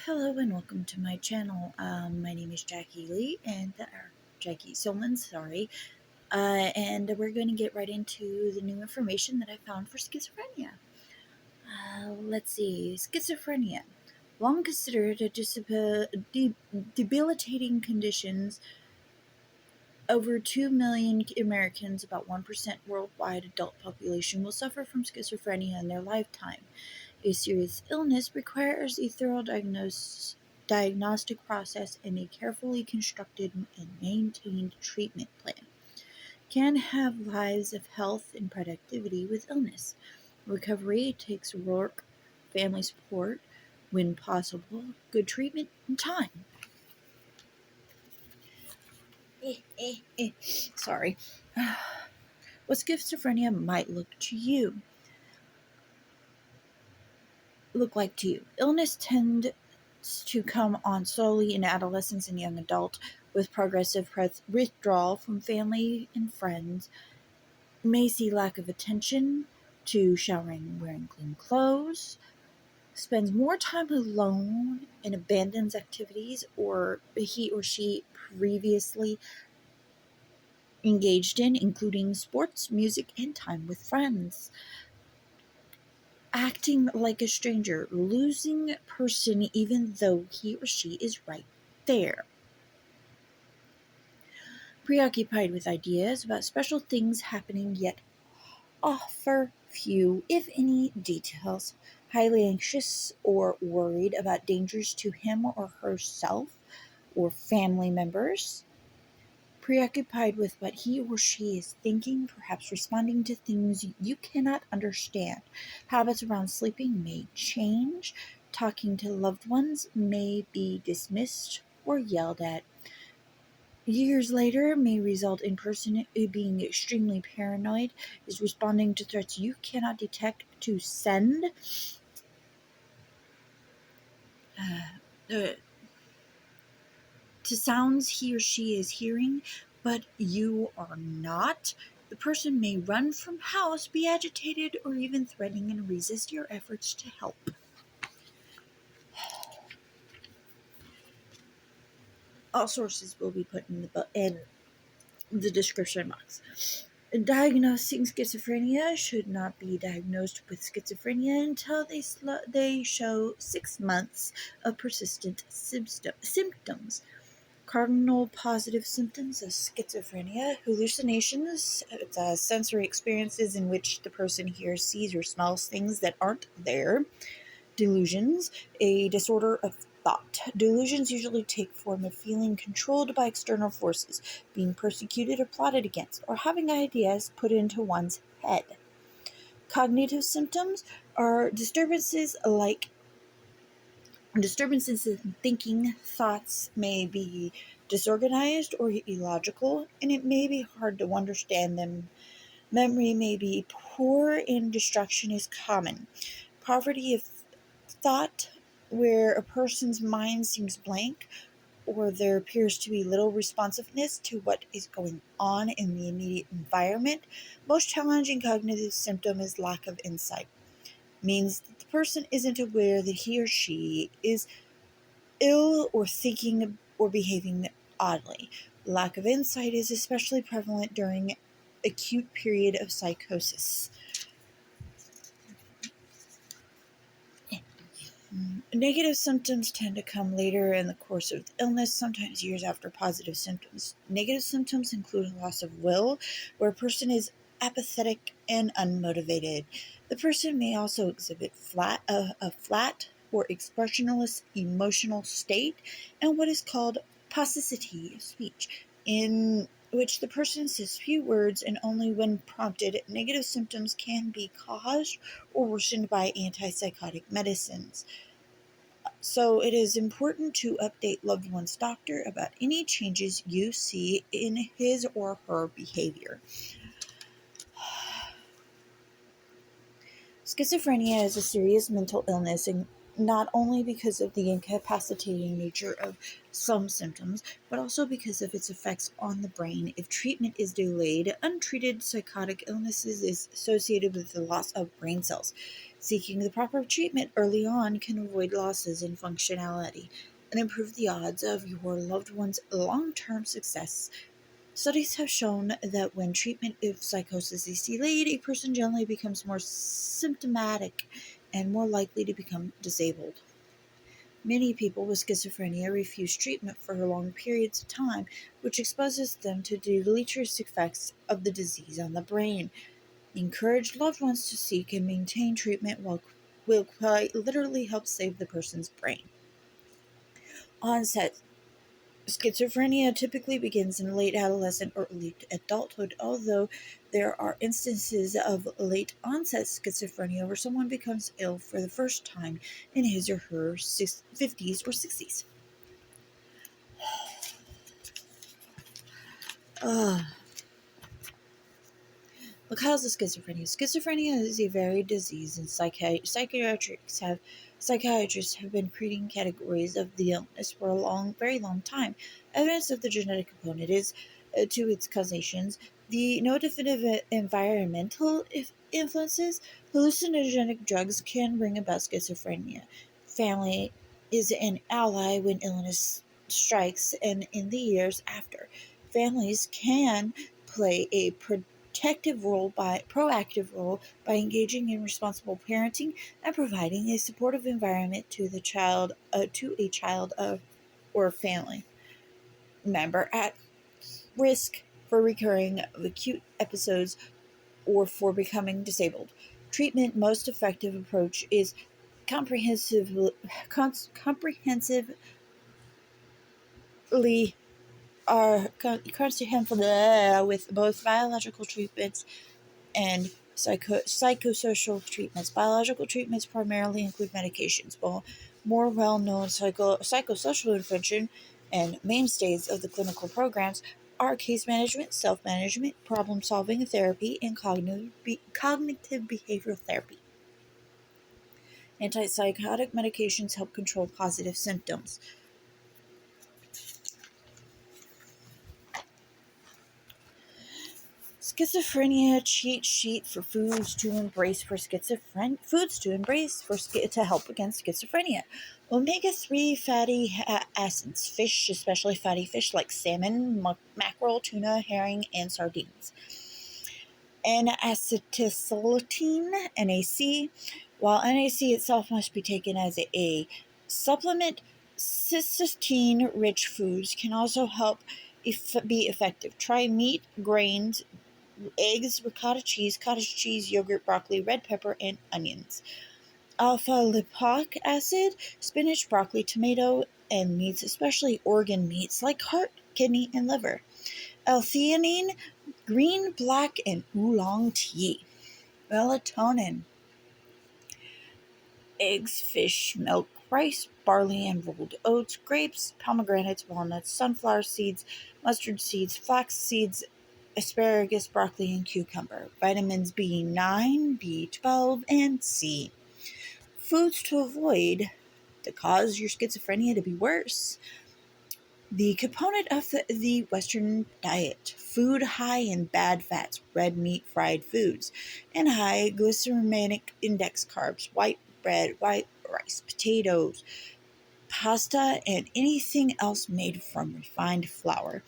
Hello and welcome to my channel. My name is Jackie Lee or Jackie Solman, sorry. And we're going to get right into the new information that I found for schizophrenia. Let's see, schizophrenia, long considered a debilitating condition. Over 2 million Americans, about 1% worldwide adult population, will suffer from schizophrenia in their lifetime. A serious illness requires a thorough diagnostic process and a carefully constructed and maintained treatment plan. Can have lives of health and productivity with illness. Recovery takes work, family support, when possible, good treatment, and time. Sorry. What schizophrenia might look like to you. Illness tends to come on slowly in adolescents and young adults, with progressive withdrawal from family and friends. May see lack of attention to showering and wearing clean clothes. Spends more time alone and abandons activities or he or she previously engaged in, including sports, music, and time with friends. Acting like a stranger, losing person even though he or she is right there. Preoccupied with ideas about special things happening, yet offer few, if any, details. Highly anxious or worried about dangers to him or herself or family members. Preoccupied with what he or she is thinking, perhaps responding to things you cannot understand. Habits around sleeping may change. Talking to loved ones may be dismissed or yelled at. Years later may result in person being extremely paranoid, is responding to threats you cannot detect to send. To sounds he or she is hearing, but you are not. The person may run from house, be agitated, or even threatening and resist your efforts to help. All sources will be put in the description box. Diagnosing schizophrenia should not be diagnosed with schizophrenia until they show 6 months of persistent symptoms. Cardinal positive symptoms of schizophrenia: hallucinations, sensory experiences in which the person hears, sees, or smells things that aren't there. Delusions, a disorder of thought. Delusions usually take form of feeling controlled by external forces, being persecuted or plotted against, or having ideas put into one's head. Cognitive symptoms are disturbances in thinking. Thoughts may be disorganized or illogical, and it may be hard to understand them. Memory may be poor and distraction is common. Poverty of thought, where a person's mind seems blank or there appears to be little responsiveness to what is going on in the immediate environment. Most challenging cognitive symptom is lack of insight. Means that the person isn't aware that he or she is ill or thinking or behaving oddly. Lack of insight is especially prevalent during acute period of psychosis. Negative symptoms tend to come later in the course of the illness, sometimes years after positive symptoms. Negative symptoms include a loss of will, where a person is apathetic and unmotivated. The person may also exhibit a flat or expressionless emotional state, and what is called paucity of speech, in which the person says few words and only when prompted. Negative symptoms can be caused or worsened by antipsychotic medicines. So it is important to update loved one's doctor about any changes you see in his or her behavior. Schizophrenia is a serious mental illness, and not only because of the incapacitating nature of some symptoms, but also because of its effects on the brain. If treatment is delayed, untreated psychotic illnesses is associated with the loss of brain cells. Seeking the proper treatment early on can avoid losses in functionality and improve the odds of your loved one's long-term success. Studies have shown that when treatment of psychosis is delayed, a person generally becomes more symptomatic and more likely to become disabled. Many people with schizophrenia refuse treatment for long periods of time, which exposes them to the deleterious effects of the disease on the brain. Encourage loved ones to seek and maintain treatment will quite literally help save the person's brain. Onset. Schizophrenia typically begins in late adolescent or early adulthood, although there are instances of late onset schizophrenia where someone becomes ill for the first time in his or her 50s or 60s. The cause of schizophrenia. Schizophrenia is a varied disease, and psychiatrists have been creating categories of the illness for a very long time. Evidence of the genetic component is to its causations. No definitive environmental influences. Hallucinogenic drugs can bring about schizophrenia. Family is an ally when illness strikes, and in the years after, families can play a proactive role by engaging in responsible parenting and providing a supportive environment to a child or family member at risk for recurring acute episodes or for becoming disabled. Treatment most effective approach is comprehensively with both biological treatments and psychosocial treatments. Biological treatments primarily include medications, while more well-known psychosocial intervention and mainstays of the clinical programs are case management, self-management, problem-solving therapy, and cognitive behavioral therapy. Antipsychotic medications help control positive symptoms. Schizophrenia cheat sheet for foods to embrace to help against schizophrenia. Omega-3 fatty acids, fish, especially fatty fish like salmon, mackerel, tuna, herring, and sardines. N-acetylcysteine, NAC. While NAC itself must be taken as a supplement, cysteine-rich foods can also help be effective. Try meat, grains, eggs, ricotta cheese, cottage cheese, yogurt, broccoli, red pepper, and onions. Alpha-lipoic acid, spinach, broccoli, tomato, and meats, especially organ meats like heart, kidney, and liver. L-theanine, green, black, and oolong tea. Melatonin, eggs, fish, milk, rice, barley, and rolled oats, grapes, pomegranates, walnuts, sunflower seeds, mustard seeds, flax seeds, asparagus, broccoli, and cucumber. Vitamins B9, B12, and C. Foods to avoid that cause your schizophrenia to be worse. The component of the Western diet: food high in bad fats, red meat, fried foods, and high glycemic index carbs, white bread, white rice, potatoes, pasta, and anything else made from refined flour.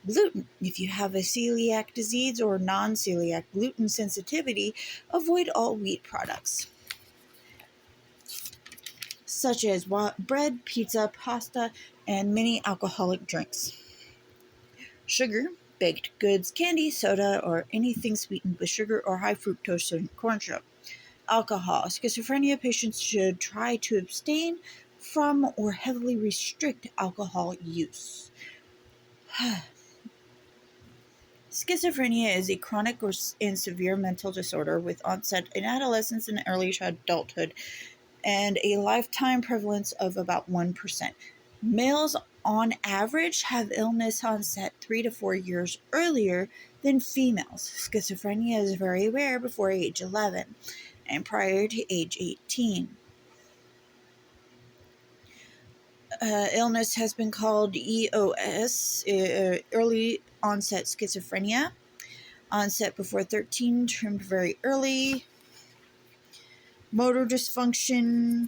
Gluten. If you have a celiac disease or non-celiac gluten sensitivity, avoid all wheat products, such as bread, pizza, pasta, and many alcoholic drinks. Sugar, baked goods, candy, soda, or anything sweetened with sugar or high fructose corn syrup. Alcohol. Schizophrenia patients should try to abstain from or heavily restrict alcohol use. Schizophrenia is a chronic and severe mental disorder with onset in adolescence and early adulthood, and a lifetime prevalence of about 1%. Males, on average, have illness onset 3 to 4 years earlier than females. Schizophrenia is very rare before age 11 and prior to age 18. Illness has been called EOS, early onset schizophrenia. Onset before 13, termed very early. motor dysfunction,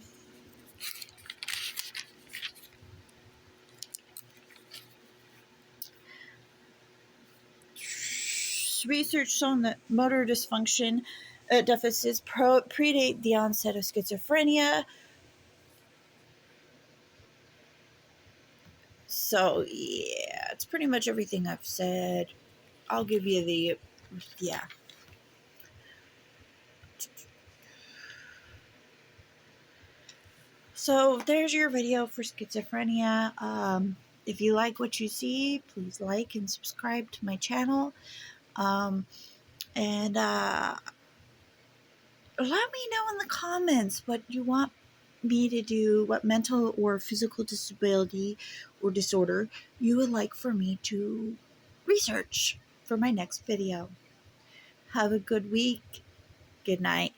research shown that motor dysfunction deficits predate the onset of schizophrenia. So, yeah, it's pretty much everything I've said. I'll give you the, yeah. So, there's your video for schizophrenia. If you like what you see, please like and subscribe to my channel. And let me know in the comments what you want me to do, what mental or physical disability or disorder you would like for me to research for my next video. Have a good week. Good night.